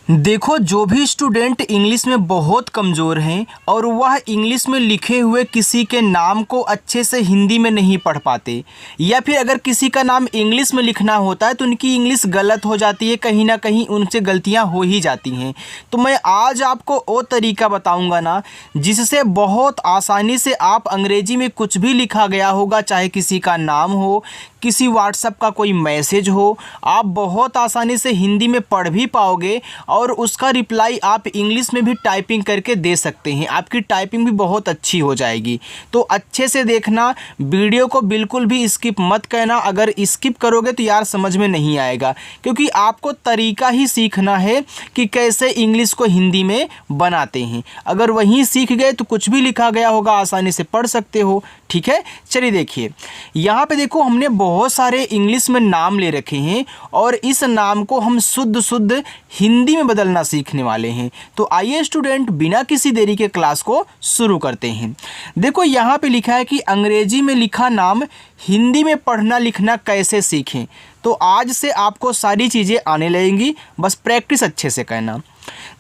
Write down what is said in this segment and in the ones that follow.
देखो, जो भी स्टूडेंट इंग्लिश में बहुत कमज़ोर हैं और वह इंग्लिश में लिखे हुए किसी के नाम को अच्छे से हिंदी में नहीं पढ़ पाते, या फिर अगर किसी का नाम इंग्लिश में लिखना होता है तो उनकी इंग्लिश गलत हो जाती है, कहीं ना कहीं उनसे गलतियां हो ही जाती हैं। तो मैं आज आपको वो तरीका बताऊंगा ना, जिससे बहुत आसानी से आप अंग्रेजी में कुछ भी लिखा गया होगा, चाहे किसी का नाम हो, किसी व्हाट्सएप का कोई मैसेज हो, आप बहुत आसानी से हिंदी में पढ़ भी पाओगे और उसका रिप्लाई आप इंग्लिश में भी टाइपिंग करके दे सकते हैं। आपकी टाइपिंग भी बहुत अच्छी हो जाएगी। तो अच्छे से देखना, वीडियो को बिल्कुल भी स्किप मत करना। अगर स्किप करोगे तो यार समझ में नहीं आएगा, क्योंकि आपको तरीका ही सीखना है कि कैसे इंग्लिश को हिंदी में बनाते हैं। अगर वहीं सीख गए तो कुछ भी लिखा गया होगा आसानी से पढ़ सकते हो। ठीक है, चलिए देखिए, यहाँ पे देखो हमने बहुत सारे इंग्लिश में नाम ले रखे हैं और इस नाम को हम शुद्ध हिंदी में बदलना सीखने वाले हैं। तो आइए स्टूडेंट, बिना किसी देरी के क्लास को शुरू करते हैं। देखो यहाँ पे लिखा है कि अंग्रेजी में लिखा नाम हिंदी में पढ़ना लिखना कैसे सीखें। तो आज से आपको सारी चीज़ें आने लगेंगी, बस प्रैक्टिस अच्छे से करना।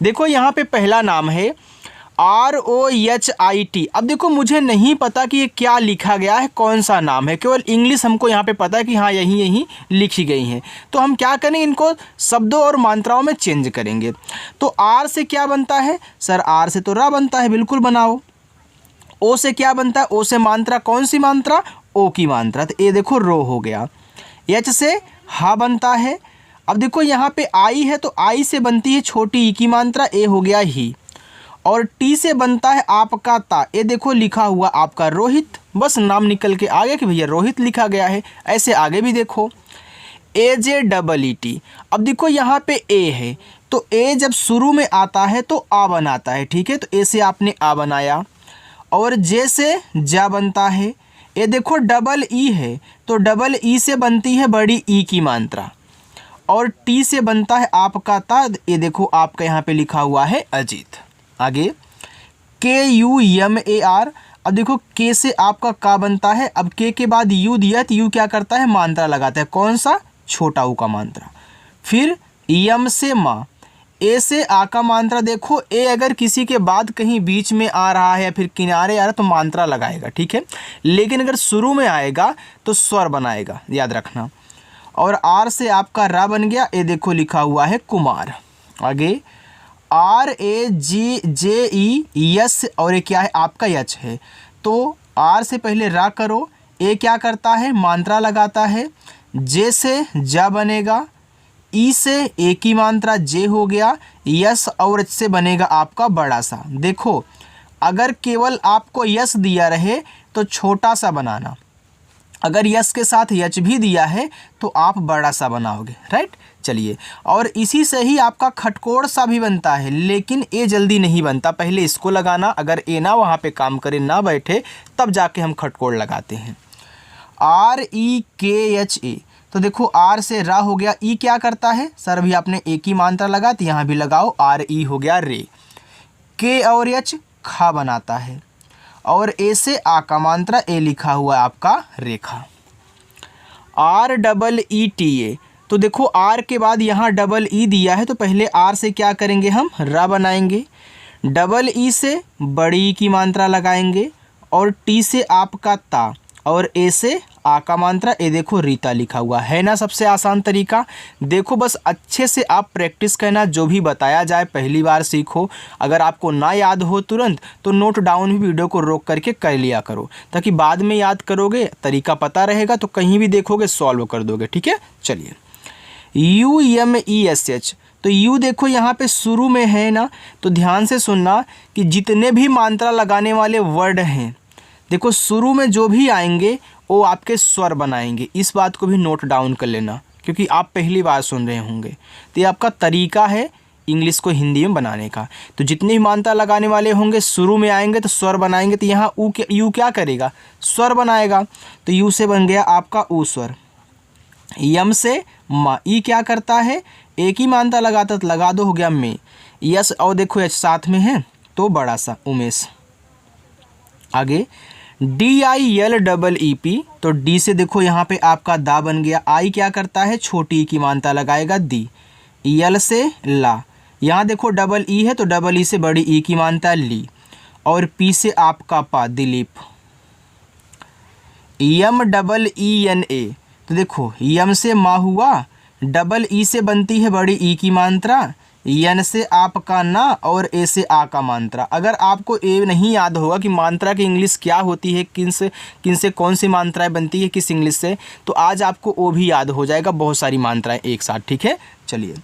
देखो यहाँ पे पहला नाम है ROHIT। अब देखो मुझे नहीं पता कि ये क्या लिखा गया है, कौन सा नाम है, केवल इंग्लिश हमको यहाँ पे पता है कि हाँ यही लिखी गई हैं। तो हम क्या करेंगे, इनको शब्दों और मात्राओं में चेंज करेंगे। तो R से क्या बनता है सर? R से तो रा बनता है, बिल्कुल बनाओ। O से क्या बनता है? O से मात्रा, कौन सी मात्रा? O की मात्रा, तो ये देखो रो हो गया। H से हा बनता है। अब देखो यहाँ पे I है तो I से बनती है छोटी ई की मात्रा, ए हो गया ही। और टी से बनता है आपका ता, ये देखो लिखा हुआ आपका रोहित, बस नाम निकल के आ गया कि भैया रोहित लिखा गया है। ऐसे आगे भी देखो AJEET। अब देखो यहाँ पे ए है तो ए जब शुरू में आता है तो आ बनाता है, ठीक है, तो ए से आपने आ बनाया। और जे से जा बनता है। ये देखो डबल ई है तो डबल ई से बनती है बड़ी ई की मात्रा। और टी से बनता है आपका ता, ये देखो आपका यहाँ पे लिखा हुआ है अजीत। आगे KUMAR। अब देखो के से आपका का बनता है। अब के बाद यू दिया तो यू क्या करता है? मात्रा लगाता है, कौन सा? छोटा ऊ का मात्रा। फिर यम से माँ, ए से आ का मात्रा। देखो ए अगर किसी के बाद कहीं बीच में आ रहा है या फिर किनारे आ रहा है तो मात्रा लगाएगा, ठीक है, लेकिन अगर शुरू में आएगा तो स्वर बनाएगा, याद रखना। और आर से आपका रा बन गया, ये देखो लिखा हुआ है कुमार। आगे RAGJE और ये क्या है? आपका यच है। तो आर से पहले रा करो, ए क्या करता है? मात्रा लगाता है। जे से जा बनेगा, ई से ए की मात्रा जे हो गया, यस और एच से बनेगा आपका बड़ा सा। देखो अगर केवल आपको यस दिया रहे तो छोटा सा बनाना, अगर यस के साथ यच भी दिया है तो आप बड़ा सा बनाओगे, राइट। चलिए, और इसी से ही आपका खटकोड़ सा भी बनता है, लेकिन ए जल्दी नहीं बनता, पहले इसको लगाना। अगर ए ना वहाँ पे काम करे, ना बैठे, तब जाके हम खटकोड़ लगाते हैं। REKHA। तो देखो आर से रा हो गया, ई क्या करता है सर? अभी आपने ए की मात्रा लगा तो यहाँ भी लगाओ, RE हो गया रे। के और एच खा बनाता है। और ए से आ का मात्रा, ए लिखा हुआ है आपका रेखा। REETA। तो आर आर के बाद यहाँ डबल ई दिया है तो पहले आर से क्या करेंगे? हम रा बनाएंगे। डबल ई से बड़ी ई की मात्रा लगाएंगे। और टी से आपका ता, और ए से आ का मात्रा, ए देखो रीता लिखा हुआ है ना। सबसे आसान तरीका। देखो बस अच्छे से आप प्रैक्टिस करना, जो भी बताया जाए पहली बार सीखो। अगर आपको ना याद हो तुरंत तो नोट डाउन भी वीडियो को रोक करके कर लिया करो, ताकि बाद में याद करोगे, तरीका पता रहेगा तो कहीं भी देखोगे सॉल्व कर दोगे, ठीक है। चलिए, UMESH। तो यू देखो यहाँ पे शुरू में है ना, तो ध्यान से सुनना कि जितने भी मात्रा लगाने वाले वर्ड हैं, देखो शुरू में जो भी आएंगे वो आपके स्वर बनाएंगे। इस बात को भी नोट डाउन कर लेना, क्योंकि आप पहली बार सुन रहे होंगे। तो ये आपका तरीका है इंग्लिश को हिंदी में बनाने का। तो जितने भी मात्रा लगाने वाले होंगे शुरू में आएंगे तो स्वर बनाएंगे। तो यहाँ यू क्या करेगा? स्वर बनाएगा। तो यू से बन गया आपका ऊ स्वर। यम से माँ, ई क्या करता है? एक ही मात्रा लगाता तो लगा दो, हो गया में। यस और देखो एच साथ में है तो बड़ा सा उमेश। आगे DILEEP। तो डी से देखो यहाँ पे आपका दा बन गया। आई क्या करता है? छोटी की मात्रा लगाएगा दी। यल से ला, यहाँ देखो डबल ई है तो डबल ई से बड़ी ई की मात्रा ली, और पी से आपका पा दिलीप। यम डबल ई एन ए, तो देखो यम से माँ हुआ, डबल ई से बनती है बड़ी ई की मात्रा, यन से आपका ना, और ए से आ का मात्रा। अगर आपको ए नहीं याद होगा कि मात्रा की इंग्लिश क्या होती है, किन से कौन सी मात्राएं बनती है किस इंग्लिश से, तो आज आपको ओ भी याद हो जाएगा, बहुत सारी मात्राएं एक साथ। ठीक है, चलिए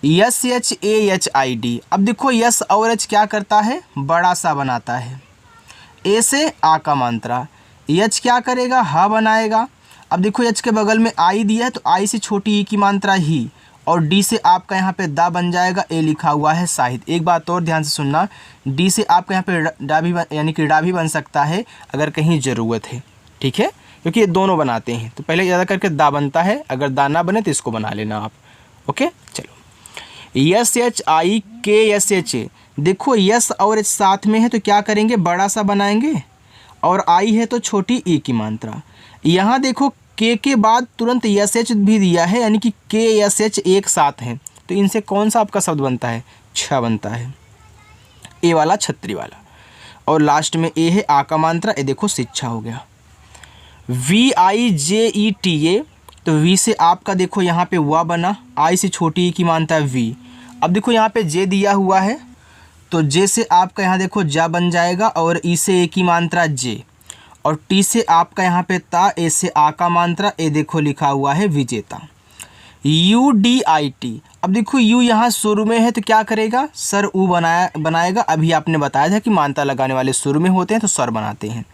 yes H A H I D. अब देखो यस और एच क्या करता है, बड़ा सा बनाता है, ए से आ का मात्रा, एच क्या करेगा, हा बनाएगा। अब देखो एच के बगल में आई दिया है तो आई से छोटी ई की मात्रा ही, और डी से आपका यहाँ पे दा बन जाएगा, ए लिखा हुआ है साहिद। एक बात और ध्यान से सुनना, डी से आपका यहाँ पे डा भी यानी कि डा भी बन सकता है अगर कहीं ज़रूरत है। ठीक है, क्योंकि ये दोनों बनाते हैं, तो पहले ज़्यादा करके दा बनता है, अगर दा ना बने तो इसको बना लेना आप। ओके, चलो यस एच आई के एस एच ए। देखो यस और एच साथ में है तो क्या करेंगे, बड़ा सा बनाएंगे, और आई है तो छोटी ई की मात्रा। यहाँ देखो के बाद तुरंत एस एच भी दिया है, यानी कि के एस एच एक साथ हैं, तो इनसे कौन सा आपका शब्द बनता है, छ बनता है, ए वाला छतरी वाला। और लास्ट में ए है आ का मात्रा, ए देखो शिक्षा हो गया। We I J E T A, तो वी से आपका देखो यहाँ पे वा बना, आई से छोटी ई की मात्रा वी। अब देखो यहाँ पे जे दिया हुआ है तो जे से आपका यहाँ देखो जा बन जाएगा, और ई से ए की मात्रा जे, और टी से आपका यहाँ पे ता, ए से आ का मात्रा, ए देखो लिखा हुआ है विजेता। U D I T. अब देखो यू यहाँ शुरू में है तो क्या करेगा, सर ऊ बनाएगा। अभी आपने बताया था कि मात्रा लगाने वाले शुरू में होते हैं तो सर बनाते हैं।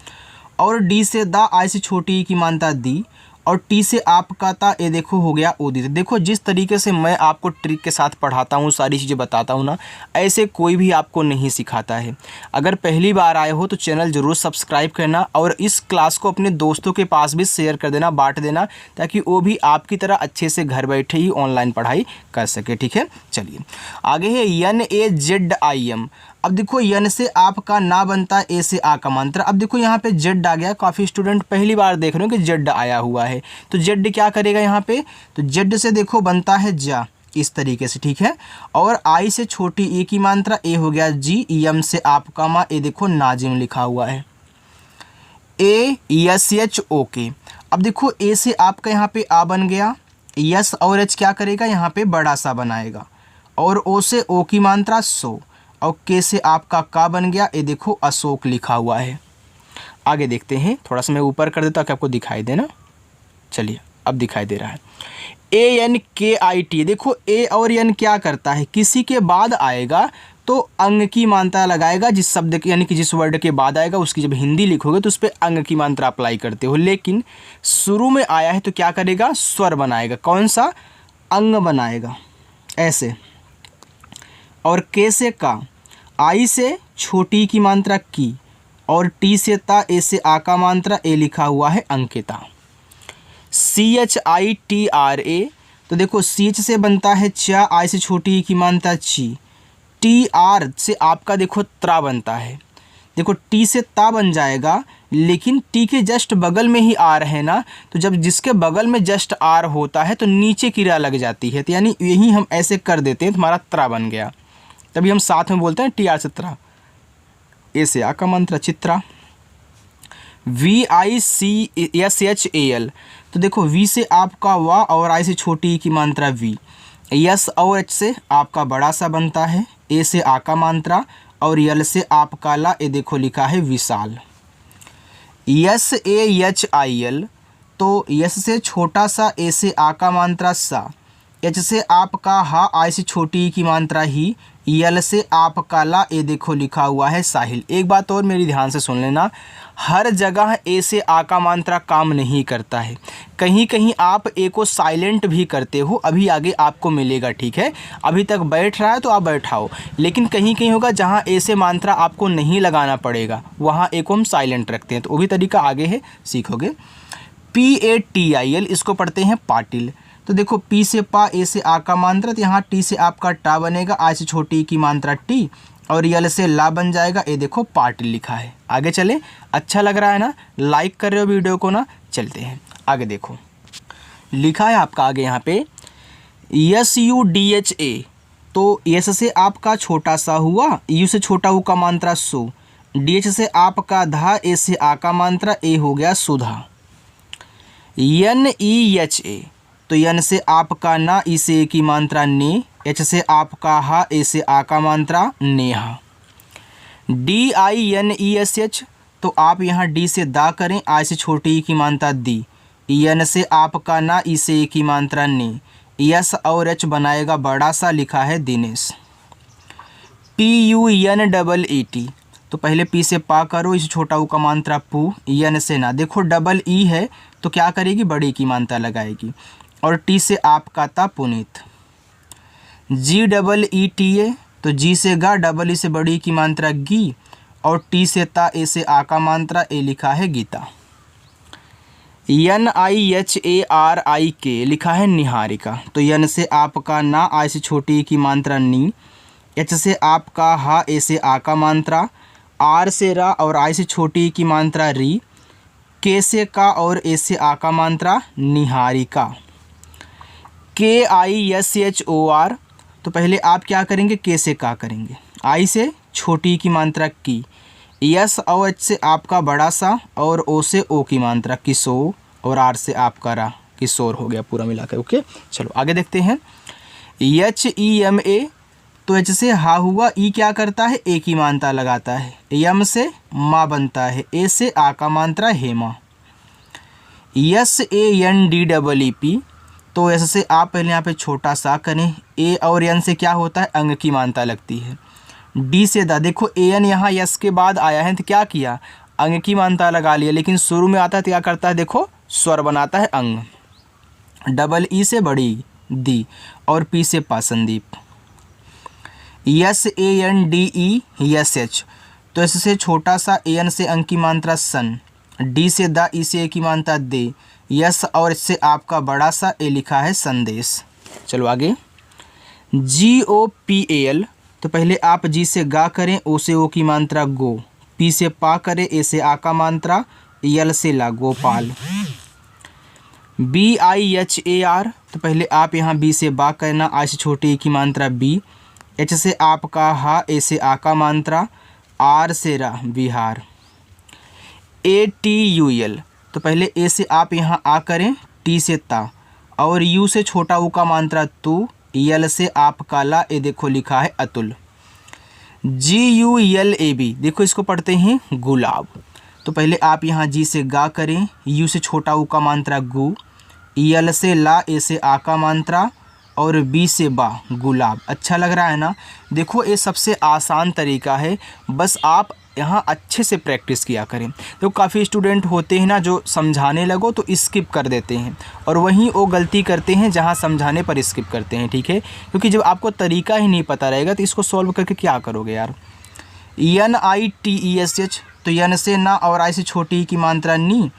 और डी से दा, आई से छोटी ई की मात्रा दी, और टी से आपका ता, ए देखो हो गया उदित। देखो जिस तरीके से मैं आपको ट्रिक के साथ पढ़ाता हूँ, सारी चीज़ें बताता हूँ ना, ऐसे कोई भी आपको नहीं सिखाता है। अगर पहली बार आए हो तो चैनल ज़रूर सब्सक्राइब करना, और इस क्लास को अपने दोस्तों के पास भी शेयर कर देना, बांट देना, ताकि वो भी आपकी तरह अच्छे से घर बैठे ही ऑनलाइन पढ़ाई कर सके। ठीक है, चलिए आगे है N A Z I am. अब देखो यन से आपका ना बनता है, ए से आ का मात्रा। अब देखो यहाँ पे जेड आ गया, काफ़ी स्टूडेंट पहली बार देख रहे हो कि जेड आया हुआ है, तो जेड क्या करेगा यहाँ पे, तो जेड से देखो बनता है जा, इस तरीके से। ठीक है, और आई से छोटी ए की मात्रा, ए हो गया जी, यम से आपका माँ, ए देखो नाजिम लिखा हुआ है, ए यस एच ओके। अब देखो ए से आपका यहाँ पे आ बन गया, यस और एच क्या करेगा, यहाँ पे बड़ा सा बनाएगा, और ओ से ओ की मात्रा सो, और के से आपका का बन गया, ये देखो अशोक लिखा हुआ है। आगे देखते हैं, थोड़ा सा मैं ऊपर कर देता हूँ कि आपको दिखाई देना। चलिए अब दिखाई दे रहा है। ए एन के आई टी। देखो ए और एन क्या करता है, किसी के बाद आएगा तो अंग की मात्रा लगाएगा, जिस शब्द के यानी कि जिस वर्ड के बाद आएगा उसकी जब हिंदी लिखोगे तो उस पर अंग की मात्रा अप्लाई करते हो। लेकिन शुरू में आया है तो क्या करेगा, स्वर बनाएगा। कौन सा, अंग बनाएगा ऐसे। और के से का, आई से छोटी की मात्रा की, और टी से ता, ए से आ का मात्रा, ए लिखा हुआ है Ankita. C H I T R A. तो देखो सी एच से बनता है चा, आई से छोटी की मात्रा ची, टी आर से आपका देखो त्रा बनता है। देखो टी से ता बन जाएगा, लेकिन टी के जस्ट बगल में ही आर है ना, तो जब जिसके बगल में जस्ट आर होता है तो नीचे क्रिया लग जाती है, तो यानी यही हम ऐसे कर देते हैं तो हमारा त्रा बन गया। तभी हम साथ में बोलते हैं टी आर से त्रा, ए से आ का मंत्र Chitra. We I C S H A L. तो देखो वी से आपका वा, और आई से छोटी की मात्रा वी, यस और एच से आपका बड़ा सा बनता है, ए से आ का मात्रा, और यल से आपका ला, ए देखो लिखा है Vishal. S A H I L. तो यस से छोटा सा, ए से आ का मात्रा सा, एच से आपका हा, आई से छोटी की मात्रा ही, यल से आपका ला, ए देखो लिखा हुआ है साहिल। एक बात और मेरी ध्यान से सुन लेना, हर जगह ए से आ का मात्रा काम नहीं करता है, कहीं कहीं आप ए को साइलेंट भी करते हो, अभी आगे आपको मिलेगा। ठीक है, अभी तक बैठ रहा है तो आप बैठाओ, लेकिन कहीं कहीं होगा जहाँ ए से मात्रा आपको नहीं लगाना पड़ेगा, वहाँ ए को हम साइलेंट रखते हैं, तो वो भी तरीका आगे है, सीखोगे। P A T I L, इसको पढ़ते हैं पाटिल। तो देखो पी से पा, ए से आ का मात्रा, तो यहाँ टी से आपका टा बनेगा, आई से छोटी की मात्रा टी, और यल से ला बन जाएगा, ए देखो पाटिल लिखा है। आगे चले, अच्छा लग रहा है ना, लाइक कर रहे हो वीडियो को ना। चलते हैं आगे, देखो लिखा है आपका आगे यहाँ पे yes U D H A. तो यस से आपका छोटा सा हुआ, यू से छोटा ऊ का मात्रा सो, डी एच से आपका धा, ए से आ का मात्रा ए हो गया सुधा। एन ई एच ए, तो एन से आपका ना, ई से ए की मात्रा ने, एच से आपका हा, ए से आ का मात्रा Neha. D I N E S H, तो आप यहाँ डी से दा करें, आई से छोटी ई की मात्रा दी, एन से आपका ना, ई से ए की मात्रा ने, यस और एच बनाएगा बड़ा सा, लिखा है Dinesh. P U N double E T, तो पहले पी से पा करो, इसे छोटा ऊ का मात्रा पू, एन से ना, देखो डबल ई है तो क्या करेगी, बड़ी की मात्रा लगाएगी, और टी से आपका ता पुनीत। जी डबल ई टी ए, तो जी से गा, डबल ई से बड़ी की मात्रा गी, और टी से ता, ए से आ का मात्रा ए, लिखा है Gita. N I H A are आई के, लिखा है निहारिका, तो एन से आपका ना, आई से छोटी की मात्रा नी, एच से आपका हा, ए से आ का मात्रा, आर से रा, और आई से छोटी की मात्रा री, के से का और ए से आ का मात्रा निहारिका। के I S H O R, तो पहले आप क्या करेंगे, के से का करेंगे, आई से छोटी की मात्रा की, यस और एच से आपका बड़ा सा, और ओ से ओ की मात्रा किशोर, और आर से आपका रा, किशोर हो गया पूरा मिलाकर। ओके, चलो आगे देखते हैं। एच ई एम ए, तो एच से हा हुआ, ई क्या करता है, ए की मात्रा लगाता है, यम से माँ बनता है, ए से आ का मात्रा Hema. S A N D double E P, तो एस से आप पहले यहाँ पे छोटा सा करें, ए और एन से क्या होता है, अंग की मात्रा लगती है। डी से दा, देखो ए एन यहाँ यस के बाद आया है तो क्या किया, अंग की मात्रा लगा लिया, लेकिन शुरू में आता है तो क्या करता है, देखो स्वर बनाता है अंग। डबल ई से बड़ी दी, और पी से पा Sandeep. S A N D E S H, तो एस से छोटा सा, ए एन से अंग की मात्रा सन, डी से दा, ई से ए की मात्रा दे, यस और एच से आपका बड़ा सा, ए लिखा है संदेश। चलो आगे। जी ओ पी ए एल, तो पहले आप जी से गा करें, ओ से ओ की मात्रा गो, पी से पा करें, ए से आ का मात्रा, यल से ला, Gopal. B I H A R, तो पहले आप यहाँ बी से बा करना, आई से छोटी ए की मात्रा बी, एच से आपका हा, ए से आ का मात्रा, आर से रा, Bihar. A T U L, तो पहले ए से आप यहाँ आ करें, टी से ता, और यू से छोटा ऊ का मात्रा तू, यल से आपका ला, ए देखो लिखा है अतुल। जी यू एल ए बी, देखो इसको पढ़ते हैं गुलाब, तो पहले आप यहाँ जी से गा करें, यू से छोटा ऊ का मात्रा गु, यल से ला, ए से आ का मात्रा, और बी से बा, गुलाब। अच्छा लग रहा है ना। देखो ये सबसे आसान तरीका है, बस आप यहाँ अच्छे से प्रैक्टिस किया करें। तो काफ़ी स्टूडेंट होते हैं ना जो समझाने लगो तो स्किप कर देते हैं, और वहीं वो गलती करते हैं जहाँ समझाने पर स्किप करते हैं, ठीक है। क्योंकि जब आपको तरीका ही नहीं पता रहेगा तो इसको सॉल्व करके क्या करोगे यार। N I T E S H, तो एन से ना और आई से छोटी की मात्रा नी,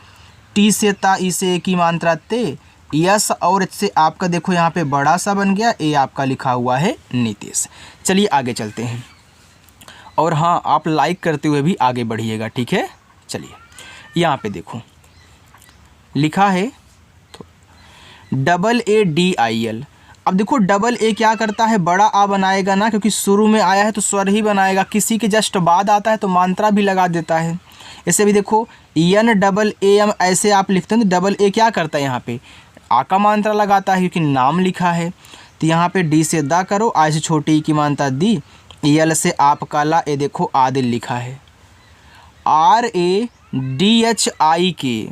टी से ता, ई से ए की मात्रा ते, यस और एच से आपका देखो यहाँ पे बड़ा सा बन गया, ए आपका लिखा हुआ है नीतीश। चलिए आगे चलते हैं, और हाँ आप लाइक करते हुए भी आगे बढ़िएगा, ठीक है। चलिए यहाँ पे देखो लिखा है तो double A D I L. अब देखो डबल ए क्या करता है, बड़ा आ बनाएगा ना, क्योंकि शुरू में आया है तो स्वर ही बनाएगा, किसी के जस्ट बाद आता है तो मात्रा भी लगा देता है। ऐसे भी देखो एन डबल ए एम ऐसे आप लिखते हैं तो डबल ए क्या करता है, यहाँ पे आ का मात्रा लगाता है क्योंकि नाम लिखा है। तो यहाँ पे डी से दा करो, आई से छोटी की मात्रा दी, यल से आपका ला, ए देखो आदिल लिखा है। R A D H I के,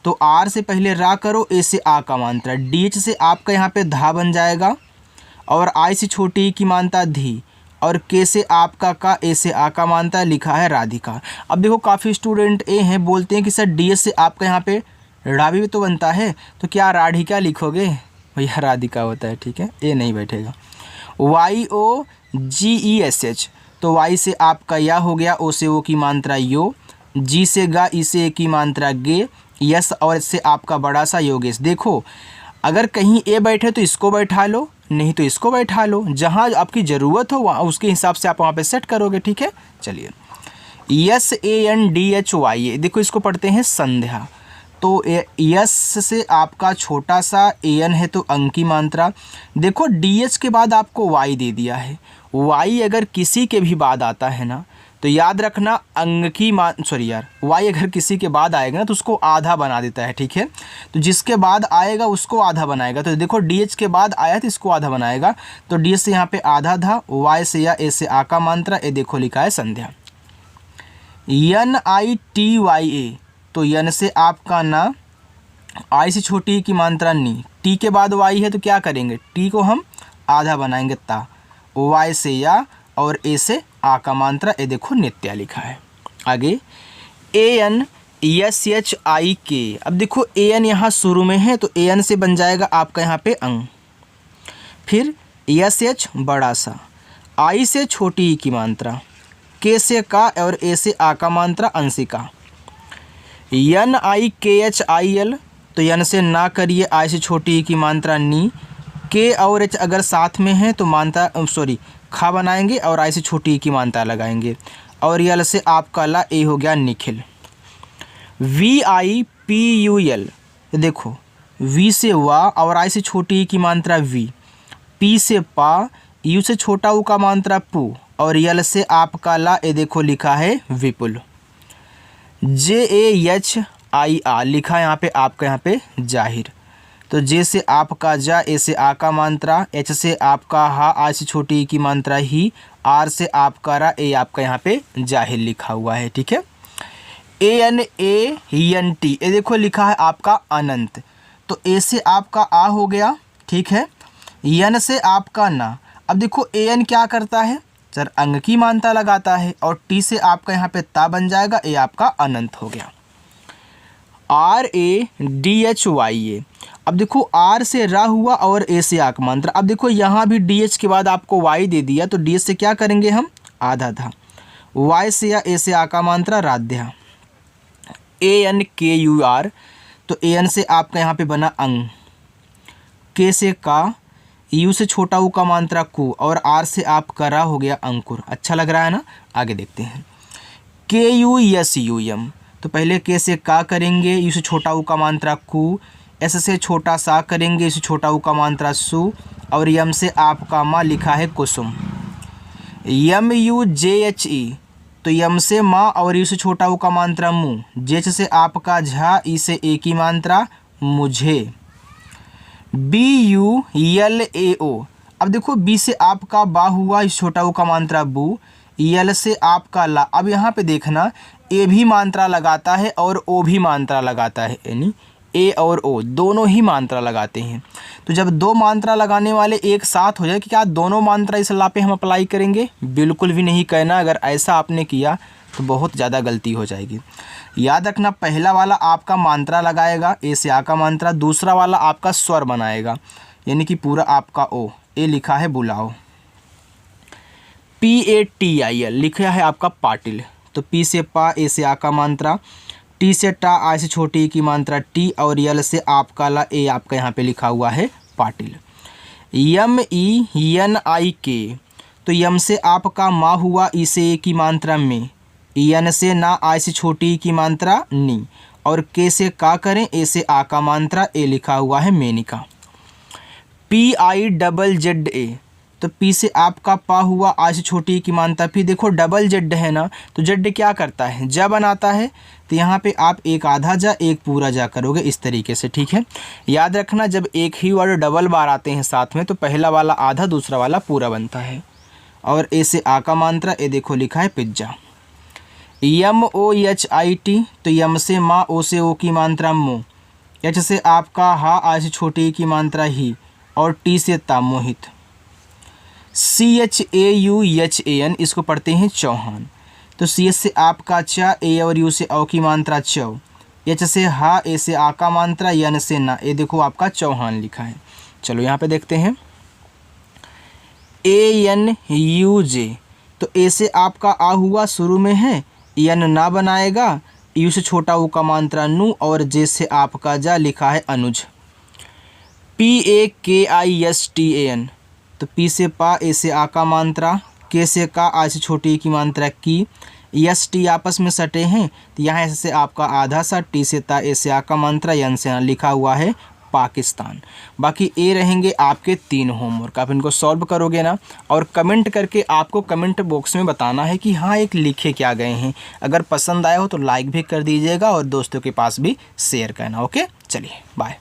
तो आर से पहले रा करो, ए से आ का मात्रा, डी एच से आपका यहाँ पे धा बन जाएगा, और आई से छोटी की मात्रा धी, और के से आपका का, ए से आ का मात्रा, लिखा है राधिका। अब देखो काफ़ी स्टूडेंट ए हैं, बोलते हैं कि सर डी एच से आपका यहाँ पे रा भी तो बनता है, तो क्या राधिका लिखोगे, भैया राधिका होता है, ठीक है, ए नहीं बैठेगा। वाई ओ जी ई एस एच, तो वाई से आपका या हो गया, ओ से ओ की मात्रा यो, जी से गा, ई से ए की मात्रा गे, यस और से आपका बड़ा सा योगेश। देखो अगर कहीं ए बैठे तो इसको बैठा लो, नहीं तो इसको बैठा लो, जहाँ आपकी ज़रूरत हो वहाँ उसके हिसाब से आप वहाँ पे सेट करोगे, ठीक है। चलिए S A N D H Y A, देखो इसको पढ़ते हैं संध्या, तो यस से आपका छोटा सा एन है तो अंग की मात्रा। देखो डी के बाद आपको वाई दे दिया है, वाई अगर किसी के भी बाद आता है ना तो याद रखना अंग की वाई अगर किसी के बाद आएगा ना तो उसको आधा बना देता है, ठीक है। तो जिसके बाद आएगा उसको आधा बनाएगा। तो देखो डी के बाद आया तो इसको आधा बनाएगा, तो डी से यहाँ पे आधा था, वाई से या ए से आ का मात्रा, ए देखो लिखा है संध्या। NITYA, तो यन से आपका ना, आई से छोटी की मात्रा नी, टी के बाद वाई है तो क्या करेंगे, टी को हम आधा बनाएंगे ता, वाई से या और ए से आ का मात्रा, ए देखो नित्या लिखा है। आगे ANSHIK, अब देखो AN यहाँ शुरू में है तो AN से बन जाएगा आपका यहाँ पे अंग। फिर SH बड़ा सा, आई से छोटी ई की मात्रा, के से का और ए से आ का मात्रा अंशिका। NIKHIL, तो यन से ना करिए, आई से छोटी ई की मात्रा नी, के और एच अगर साथ में है तो मात्रा खा बनाएंगे और आई से छोटी ई की मात्रा लगाएंगे, और यल से आपका ला, ए हो गया निखिल। VIPUL, देखो वी से वा और आई से छोटी ई की मात्रा वी, पी से पा, यू से छोटा ऊ का मात्रा पू, और यल से आपका ला, ए देखो लिखा है विपुल। JAHIR लिखा है यहाँ पे आपका यहाँ पे जाहिर, तो जे से आपका जा, ए से आ का मात्रा, एच से आपका हा, आ से छोटी ई की मात्रा ही, आर से आपका रा, ए आपका यहाँ पे जाहिर लिखा हुआ है, ठीक है। ANANT, ए देखो लिखा है आपका अनंत, तो ए से आपका आ हो गया, ठीक है। यन से आपका ना, अब देखो AN क्या करता है सर, अंग की मात्रा लगाता है, और टी से आपका यहाँ पे ता बन जाएगा, ए आपका अनंत हो गया। RADHYA, अब देखो आर से रा हुआ और ए से आ का मात्रा, अब देखो यहाँ भी DH के बाद आपको वाई दे दिया, तो DH से क्या करेंगे हम, आधा था, वाई से या ए से आ का मात्रा राध्या। ANKUR, तो AN से आपका यहाँ पे बना अंग, के से का, यू से छोटा ऊ का मात्रा को, और आर से आप करा हो गया अंकुर। अच्छा लग रहा है ना, आगे देखते हैं। KUSUM, तो पहले के से का करेंगे, यू से छोटा ऊ का मात्रा कु, एस से छोटा सा करेंगे, इसे छोटा ऊ का मात्रा सु, और यम से आपका माँ लिखा है कुसुम। MUJHE, तो यम से माँ और यू से छोटा ऊ का मात्रा मु, जेच से आपका झा, ई से ए की मात्रा मुझे। BULAO, अब देखो बी से आपका बा हुआ, इस छोटा ऊ का मात्रा बू, यल से आपका ला, अब यहाँ पे देखना ए भी मात्रा लगाता है और ओ भी मात्रा लगाता है, यानी ए और ओ दोनों ही मात्रा लगाते हैं। तो जब दो मात्रा लगाने वाले एक साथ हो जाए कि क्या दोनों मात्रा इस ला पे हम अप्लाई करेंगे, बिल्कुल भी नहीं कहना, अगर ऐसा आपने किया तो बहुत ज़्यादा गलती हो जाएगी। याद रखना पहला वाला आपका मात्रा लगाएगा, ए से आ का मात्रा, दूसरा वाला आपका स्वर बनाएगा, यानी कि पूरा आपका ओ, ए लिखा है बुलाओ। PATIL लिखा है आपका पाटिल, तो पी से पा, ए से आ का मात्रा, टी से टा, आई से छोटी की मात्रा टी, और यल से आपका ला, ए आपका यहाँ पे लिखा हुआ है पाटिल। MENIK, तो यम से आपका माँ हुआ, ई से ए की मात्रा में, यन से ना, आई से छोटी की मात्रा नी, और के से का करें, ए से आ का मात्रा, ए लिखा हुआ है मेनिका। PIZZA, तो पी से आपका पा हुआ, आई से छोटी की मात्रा, फिर देखो डबल जेड है ना, तो जेड क्या करता है, जा बनाता है, तो यहाँ पे आप एक आधा जा एक पूरा जा करोगे इस तरीके से, ठीक है। याद रखना जब एक ही वर्ड डबल बार आते हैं साथ में तो पहला वाला आधा दूसरा वाला पूरा बनता है। और ए से आ का मात्रा, ए देखो लिखा है पिज्जा। MOHIT, तो यम से माँ, ओ से ओ की मात्रा मो, एच से आपका हा, आई से छोटी की मात्रा ही, और टी से ता मोहित। CHAUHAN, इसको पढ़ते हैं चौहान, तो CH से आपका चा, ए और यू से औ की मात्रा चौ, एच से हा, ए से आ का मात्रा, यन से ना, ए देखो आपका चौहान लिखा है। चलो यहाँ पे देखते हैं। ANUJ, तो ए से आपका आ हुआ शुरू में है, यन ना बनाएगा, यू से छोटा ऊ का मात्रा नु, और जे से आपका जा लिखा है अनुज। PAKISTAN, तो पी से पा, ए से आ का मात्रा, के से का, आ से छोटी की मात्रा की, यस टी आपस में सटे हैं तो यहाँ ऐसे आपका आधा सा, टी से ता, ए से आ का मात्रा, यन से लिखा हुआ है पाकिस्तान। बाकी ए रहेंगे आपके 3 होमवर्क, आप इनको सॉल्व करोगे ना और कमेंट करके आपको कमेंट बॉक्स में बताना है कि हाँ एक लिखे क्या गए हैं। अगर पसंद आया हो तो लाइक भी कर दीजिएगा और दोस्तों के पास भी शेयर करना। ओके, चलिए बाय।